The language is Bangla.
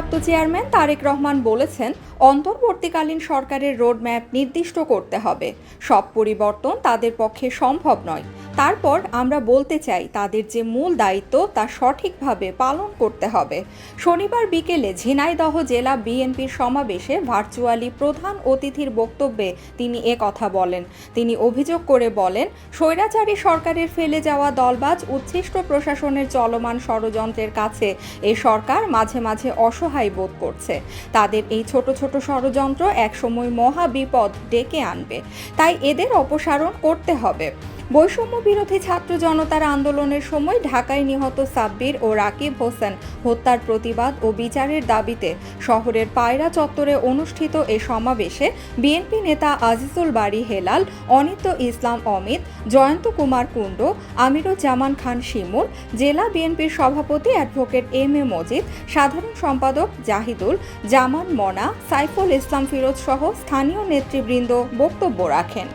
ভারপ্রাপ্ত চেয়ারম্যান তারেক রহমান বলেছেন, অন্তর্বর্তীকালীন সরকারের রোডম্যাপ নির্দিষ্ট করতে হবে। সব পরিবর্তন তাদের পক্ষে সম্ভব নয়। তারপর আমরা বলতে চাই, তাদের যে মূল দায়িত্ব তা সঠিকভাবে পালন করতে হবে। শনিবার বিকেলে ঝিনাইদহ জেলা বিএনপির সমাবেশে ভার্চুয়ালি প্রধান অতিথির বক্তব্যে তিনি কথা বলেন। তিনি অভিযোগ করে বলেন, স্বৈরাচারী সরকারের ফেলে যাওয়া দলবাজ উচ্ছিষ্ট প্রশাসনের চলমান ষড়যন্ত্রের কাছে এই সরকার মাঝে মাঝে অসহায় বোধ করছে। তাদের এই ছোট ছোট ষড়যন্ত্র একসময় মহা বিপদ ডেকে আনবে, তাই এদের অপসারণ করতে হবে। বৈষম্য বিরোধী ছাত্র জনতার আন্দোলনের সময় ঢাকায় নিহত সাব্বির ও রাকিব হোসেন হত্যার প্রতিবাদ ও বিচারের দাবিতে শহরের পায়রা চত্বরে অনুষ্ঠিত এ সমাবেশে বিএনপি নেতা আজিজুল বারী হেলাল, অনিত্য ইসলাম অমিত, জয়ন্ত কুমার কুণ্ড, আমিরুজ্জামান খান শিমুল, জেলা বিএনপির সভাপতি অ্যাডভোকেট এম এ মজিদ, সাধারণ সম্পাদক জাহিদুল জামান মনা, সাইফুল ইসলাম ফিরোজ সহ স্থানীয় নেতৃবৃন্দ বক্তব্য রাখেন।